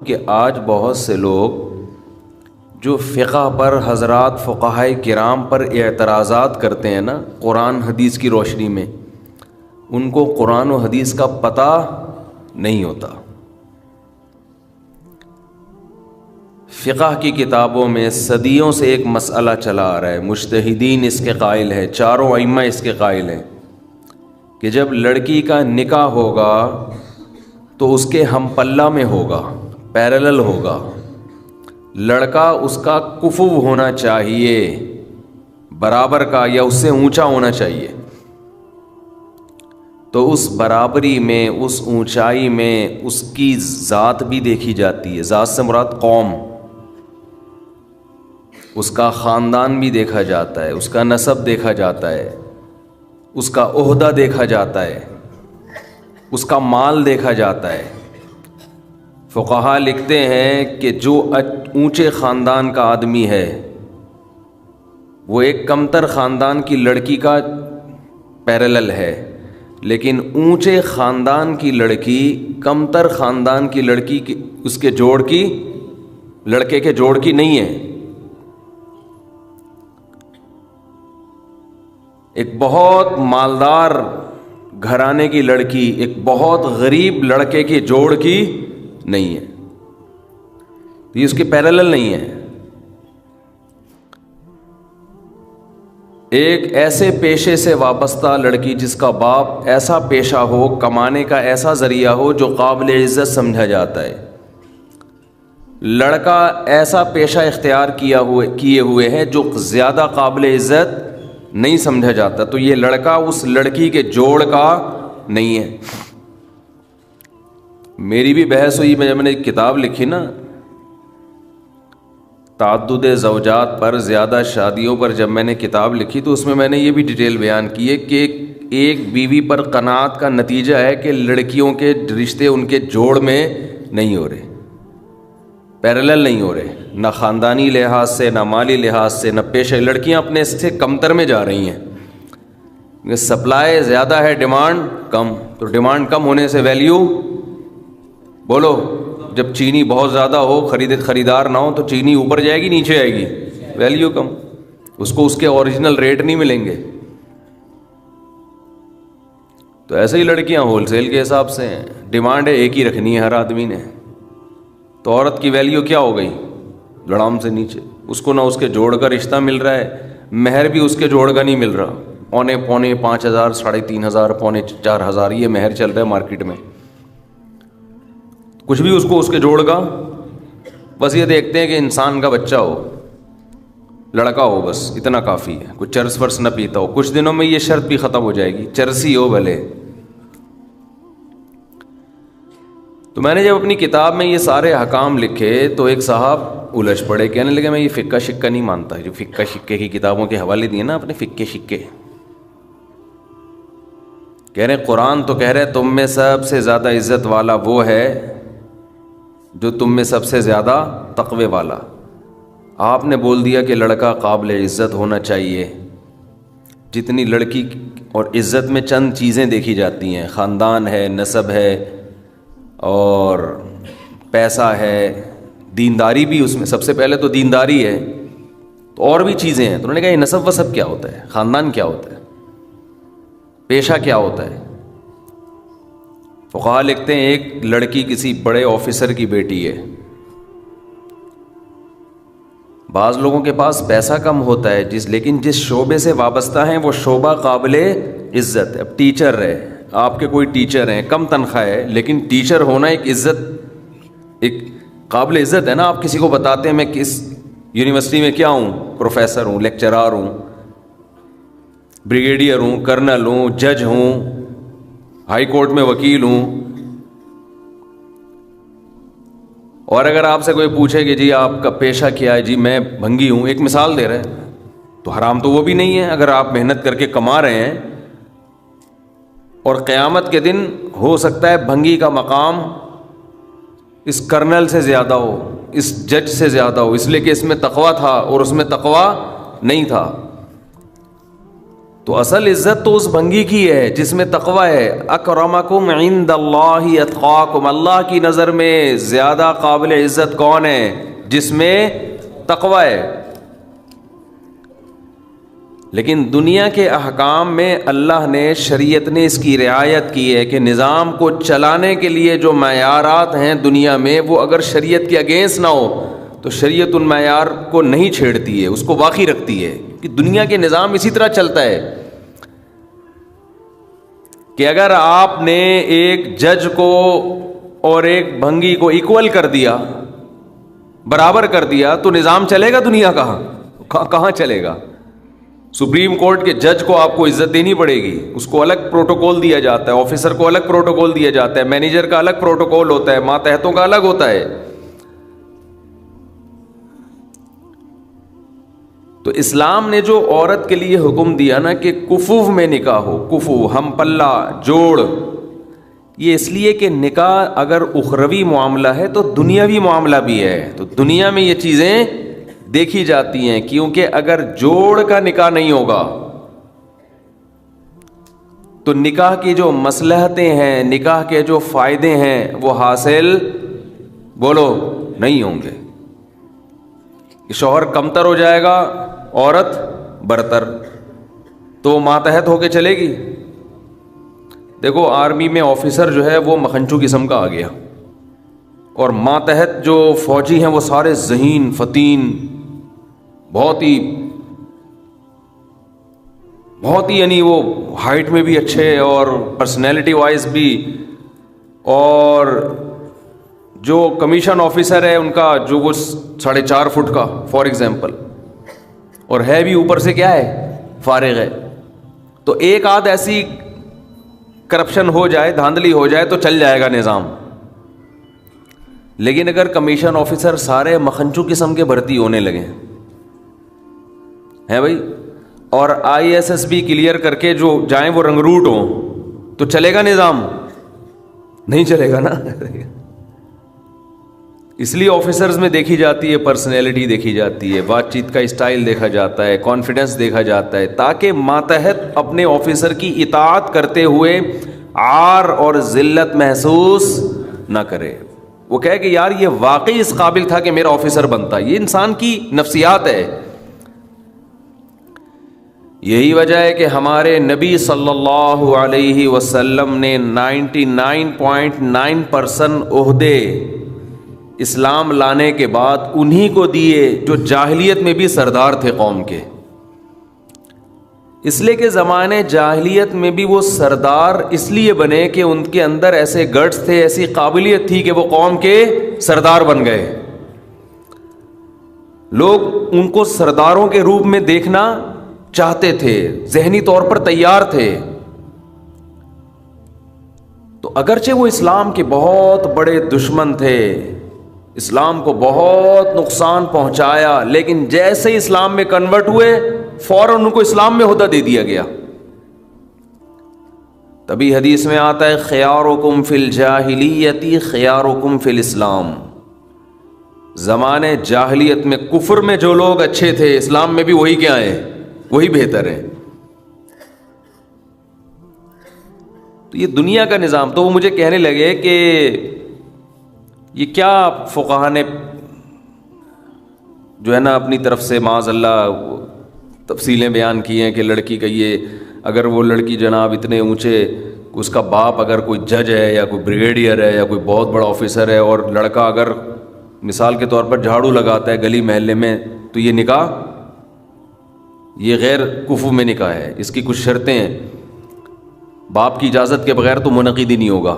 کہ آج بہت سے لوگ جو فقہ پر حضرات فقہائے کرام پر اعتراضات کرتے ہیں نا قرآن حدیث کی روشنی میں، ان کو قرآن و حدیث کا پتہ نہیں ہوتا۔ فقہ کی کتابوں میں صدیوں سے ایک مسئلہ چلا آ رہا ہے، مجتہدین اس کے قائل ہیں، چاروں ائمہ اس کے قائل ہیں کہ جب لڑکی کا نکاح ہوگا تو اس کے ہم پلہ میں ہوگا، پیرلل ہوگا، لڑکا اس کا کفو ہونا چاہیے، برابر کا یا اس سے اونچا ہونا چاہیے۔ تو اس برابری میں، اس اونچائی میں اس کی ذات بھی دیکھی جاتی ہے، ذات سے مراد قوم، اس کا خاندان بھی دیکھا جاتا ہے، اس کا نسب دیکھا جاتا ہے، اس کا عہدہ دیکھا جاتا ہے، اس کا مال دیکھا جاتا ہے۔ فقہا لکھتے ہیں کہ جو اونچے خاندان کا آدمی ہے وہ ایک کمتر خاندان کی لڑکی کا پیرلل ہے، لیکن اونچے خاندان کی لڑکی کمتر خاندان کی لڑکی کی اس کے جوڑ کی، لڑکے کے جوڑ کی نہیں ہے۔ ایک بہت مالدار گھرانے کی لڑکی ایک بہت غریب لڑکے کے جوڑ کی نہیں ہے، یہ اس کے پیرلل نہیں ہے۔ ایک ایسے پیشے سے وابستہ لڑکی جس کا باپ ایسا پیشہ ہو، کمانے کا ایسا ذریعہ ہو جو قابل عزت سمجھا جاتا ہے، لڑکا ایسا پیشہ اختیار کیے ہوئے ہے جو زیادہ قابل عزت نہیں سمجھا جاتا، تو یہ لڑکا اس لڑکی کے جوڑ کا نہیں ہے۔ میری بھی بحث ہوئی، جب میں نے ایک کتاب لکھی نا تعدد زوجات پر، زیادہ شادیوں پر، جب میں نے کتاب لکھی تو اس میں نے یہ بھی ڈیٹیل بیان کی ہے کہ ایک بیوی پر قناعت کا نتیجہ ہے کہ لڑکیوں کے رشتے ان کے جوڑ میں نہیں ہو رہے، پیرلل نہیں ہو رہے، نہ خاندانی لحاظ سے، نہ مالی لحاظ سے، نہ پیشہ۔ لڑکیاں اپنے سے کمتر میں جا رہی ہیں، سپلائی زیادہ ہے، ڈیمانڈ کم، تو ڈیمانڈ کم ہونے سے ویلیو، بولو، جب چینی بہت زیادہ ہو، خریدار نہ ہو تو چینی اوپر جائے گی نیچے آئے گی، ویلیو کم، اس کو اس کے اوریجنل ریٹ نہیں ملیں گے۔ تو ایسے ہی لڑکیاں ہول سیل کے حساب سے ہیں، ڈیمانڈ ہے ایک ہی رکھنی ہے ہر آدمی نے، تو عورت کی ویلیو کیا ہو گئی؟ لڑام سے نیچے، اس کو نہ اس کے جوڑ کا رشتہ مل رہا ہے، مہر بھی اس کے جوڑ کا نہیں مل رہا، پونے 5,000، 3,500، 4,500 یہ مہر چل رہا ہے مارکیٹ میں، کچھ بھی اس کو اس کے جوڑ کا، بس یہ دیکھتے ہیں کہ انسان کا بچہ ہو، لڑکا ہو، بس اتنا کافی ہے، کچھ چرس ورس نہ پیتا ہو۔ کچھ دنوں میں یہ شرط بھی ختم ہو جائے گی، چرسی ہو بھلے۔ تو میں نے جب اپنی کتاب میں یہ سارے احکام لکھے تو ایک صاحب الجھ پڑے، کہنے لگے میں یہ فقہ شکہ نہیں مانتا، جو فقہ شکے کی کتابوں کے حوالے دیے نا اپنے فقہ شکے، کہہ رہے قرآن تو کہہ رہے تم میں سب سے زیادہ عزت والا وہ ہے جو تم میں سب سے زیادہ تقوی والا، آپ نے بول دیا کہ لڑکا قابل عزت ہونا چاہیے۔ جتنی لڑکی اور عزت میں چند چیزیں دیکھی جاتی ہیں، خاندان ہے، نسب ہے، اور پیسہ ہے، دینداری بھی اس میں سب سے پہلے تو دینداری ہے، تو اور بھی چیزیں ہیں۔ تو انہوں نے کہا یہ نسب وسب کیا ہوتا ہے، خاندان کیا ہوتا ہے، پیشہ کیا ہوتا ہے؟ فقہا لکھتے ہیں ایک لڑکی کسی بڑے آفیسر کی بیٹی ہے، بعض لوگوں کے پاس پیسہ کم ہوتا ہے لیکن جس شعبے سے وابستہ ہیں وہ شعبہ قابل عزت ہے۔ اب ٹیچر ہے، آپ کے کوئی ٹیچر ہیں، کم تنخواہ ہے، لیکن ٹیچر ہونا ایک عزت، ایک قابل عزت ہے نا۔ آپ کسی کو بتاتے ہیں میں کس یونیورسٹی میں کیا ہوں، پروفیسر ہوں، لیکچرار ہوں، بریگیڈیئر ہوں، کرنل ہوں، جج ہوں، ہائی کورٹ میں وکیل ہوں، اور اگر آپ سے کوئی پوچھے کہ جی آپ کا پیشہ کیا ہے، جی میں بھنگی ہوں، ایک مثال دے رہے ہیں، تو حرام تو وہ بھی نہیں ہے اگر آپ محنت کر کے کما رہے ہیں، اور قیامت کے دن ہو سکتا ہے بھنگی کا مقام اس کرنل سے زیادہ ہو، اس جج سے زیادہ ہو، اس لیے کہ اس میں تقویٰ تھا اور اس میں تقویٰ نہیں تھا۔ تو اصل عزت تو اس بھنگی کی ہے جس میں تقوی ہے. اکرمکم عند اللہ اتقاکم, اللہ کی نظر میں زیادہ قابل عزت کون ہے؟ جس میں تقوی ہے. لیکن دنیا کے احکام میں اللہ نے, شریعت نے اس کی رعایت کی ہے کہ نظام کو چلانے کے لیے جو معیارات ہیں دنیا میں, وہ اگر شریعت کے اگینسٹ نہ ہو تو شریعت ان معیار کو نہیں چھیڑتی ہے, اس کو باقی رکھتی ہے. کہ دنیا کے نظام اسی طرح چلتا ہے کہ اگر آپ نے ایک جج کو اور ایک بھنگی کو ایکول کر دیا, برابر کر دیا, تو نظام چلے گا دنیا کہاں چلے گا؟ سپریم کورٹ کے جج کو آپ کو عزت دینی پڑے گی, اس کو الگ پروٹوکول دیا جاتا ہے, آفیسر کو الگ پروٹوکول دیا جاتا ہے, مینیجر کا الگ پروٹوکول ہوتا ہے, ماتحتوں کا الگ ہوتا ہے. تو اسلام نے جو عورت کے لیے حکم دیا نا کہ کفوف میں نکاح ہو, کفو ہم پلہ جوڑ, یہ اس لیے کہ نکاح اگر اخروی معاملہ ہے تو دنیاوی معاملہ بھی ہے, تو دنیا میں یہ چیزیں دیکھی جاتی ہیں. کیونکہ اگر جوڑ کا نکاح نہیں ہوگا تو نکاح کی جو مصلحتیں ہیں, نکاح کے جو فائدے ہیں وہ حاصل بولو نہیں ہوں گے. شوہر کمتر ہو جائے گا, عورت برتر, تو ماتحت ہو کے چلے گی. دیکھو آرمی میں آفیسر جو ہے وہ مکھنچو قسم کا آ گیا, اور ماتحت جو فوجی ہیں وہ سارے ذہین فتین, بہت ہی یعنی وہ ہائٹ میں بھی اچھے اور پرسنالٹی وائز بھی. اور جو کمیشن آفیسر ہے ان کا جو وہ 4.5 فٹ کا فار ایگزامپل, اور ہے بھی اوپر سے کیا ہے, فارغ ہے. تو ایک آدھ ایسی کرپشن ہو جائے, دھاندلی ہو جائے تو چل جائے گا نظام. لیکن اگر کمیشن آفیسر سارے مکھنچو قسم کے بھرتی ہونے لگے ہیں بھائی, اور ISSB کلیئر کر کے جو جائیں وہ رنگروٹ ہوں, تو چلے گا نظام؟ نہیں چلے گا نا. اس لیے آفیسرز میں دیکھی جاتی ہے پرسنالٹی, دیکھی جاتی ہے بات چیت کا اسٹائل, دیکھا جاتا ہے کانفیڈنس, دیکھا جاتا ہے, تاکہ ماتحت اپنے آفیسر کی اطاعت کرتے ہوئے عار اور ذلت محسوس نہ کرے. وہ کہے کہ یار یہ واقعی اس قابل تھا کہ میرا آفیسر بنتا. یہ انسان کی نفسیات ہے. یہی وجہ ہے کہ ہمارے نبی صلی اللہ علیہ وسلم نے 99.9% عہدے اسلام لانے کے بعد انہی کو دیے جو جاہلیت میں بھی سردار تھے قوم کے. اس لیے کہ زمانے جاہلیت میں بھی وہ سردار اس لیے بنے کہ ان کے اندر ایسے گٹس تھے, ایسی قابلیت تھی کہ وہ قوم کے سردار بن گئے. لوگ ان کو سرداروں کے روپ میں دیکھنا چاہتے تھے, ذہنی طور پر تیار تھے. تو اگرچہ وہ اسلام کے بہت بڑے دشمن تھے, اسلام کو بہت نقصان پہنچایا, لیکن جیسے اسلام میں کنورٹ ہوئے فوراً ان کو اسلام میں عہدہ دے دیا گیا. تبھی حدیث میں آتا ہے خیارکم فی الجاہلیت خیارکم فی الاسلام. زمانے جاہلیت میں کفر میں جو لوگ اچھے تھے, اسلام میں بھی وہی کیا ہیں, وہی بہتر ہے. تو یہ دنیا کا نظام. تو وہ مجھے کہنے لگے کہ یہ کیا فقہا نے جو ہے نا اپنی طرف سے معاذ اللہ تفصیلیں بیان کی ہیں کہ لڑکی کا یہ, اگر وہ لڑکی جناب اتنے اونچے, اس کا باپ اگر کوئی جج ہے یا کوئی بریگیڈیئر ہے یا کوئی بہت بڑا آفیسر ہے, اور لڑکا اگر مثال کے طور پر جھاڑو لگاتا ہے گلی محلے میں, تو یہ نکاح یہ غیر کفو میں نکاح ہے. اس کی کچھ شرطیں ہیں. باپ کی اجازت کے بغیر تو منعقد ہی نہیں ہوگا,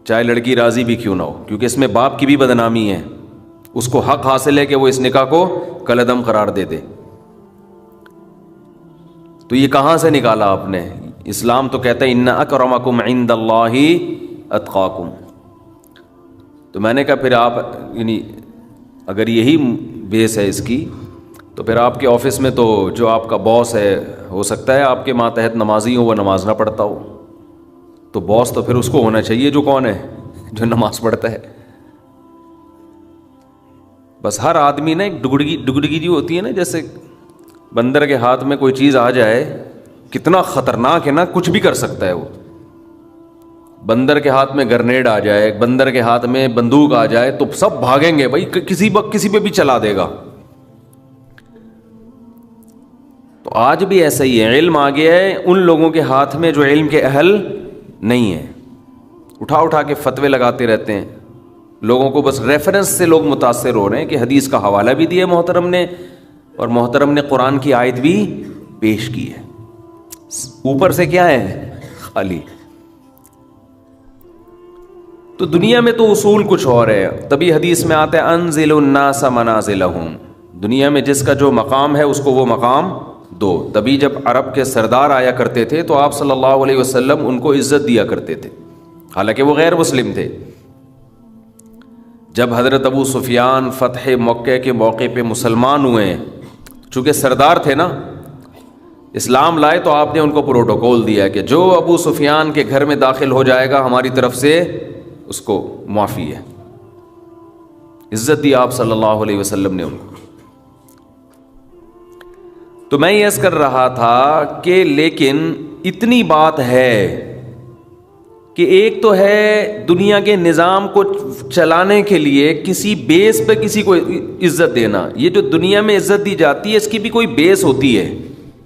چاہے لڑکی راضی بھی کیوں نہ ہو, کیونکہ اس میں باپ کی بھی بدنامی ہے. اس کو حق حاصل ہے کہ وہ اس نکاح کو کالعدم قرار دے دے. تو یہ کہاں سے نکالا آپ نے؟ اسلام تو کہتا ہے ان اکرمکم عند اللہ اتقاکم. تو میں نے کہا پھر آپ یعنی اگر یہی بیس ہے اس کی, تو پھر آپ کے آفس میں تو جو آپ کا باس ہے, ہو سکتا ہے آپ کے ماتحت نمازی ہو, وہ نماز نہ پڑھتا ہو, تو باس تو پھر اس کو ہونا چاہیے جو کون ہے, جو نماز پڑھتا ہے. بس ہر آدمی نا ایک ڈگڈگی جو ہوتی ہے نا, جیسے بندر کے ہاتھ میں کوئی چیز آ جائے کتنا خطرناک ہے نا, کچھ بھی کر سکتا ہے وہ. بندر کے ہاتھ میں گرنیڈ آ جائے, بندر کے ہاتھ میں بندوق آ جائے تو سب بھاگیں گے بھائی, کسی پہ بھی چلا دے گا. تو آج بھی ایسا ہی ہے, علم آ گیا ہے ان لوگوں کے ہاتھ میں جو علم کے اہل نہیں ہیں, اٹھا اٹھا کے فتوے لگاتے رہتے ہیں لوگوں کو, بس ریفرنس سے لوگ متاثر ہو رہے ہیں کہ حدیث کا حوالہ بھی دیا محترم نے, اور محترم نے قرآن کی آیت بھی پیش کی ہے, اوپر سے کیا ہے خالی. تو دنیا میں تو اصول کچھ اور ہے, تبھی حدیث میں آتا ہے انزل الناس منازلہم, دنیا میں جس کا جو مقام ہے اس کو وہ مقام دو. تبھی جب عرب کے سردار آیا کرتے تھے تو آپ صلی اللہ علیہ وسلم ان کو عزت دیا کرتے تھے, حالانکہ وہ غیر مسلم تھے. جب حضرت ابو سفیان فتح مکہ کے موقع پہ مسلمان ہوئے, چونکہ سردار تھے نا, اسلام لائے, تو آپ نے ان کو پروٹوکول دیا کہ جو ابو سفیان کے گھر میں داخل ہو جائے گا ہماری طرف سے اس کو معافی ہے. عزت دی آپ صلی اللہ علیہ وسلم نے ان کو. تو میں یہ عرض کر رہا تھا کہ لیکن اتنی بات ہے کہ ایک تو ہے دنیا کے نظام کو چلانے کے لیے کسی بیس پہ کسی کو عزت دینا, یہ جو دنیا میں عزت دی جاتی ہے اس کی بھی کوئی بیس ہوتی ہے.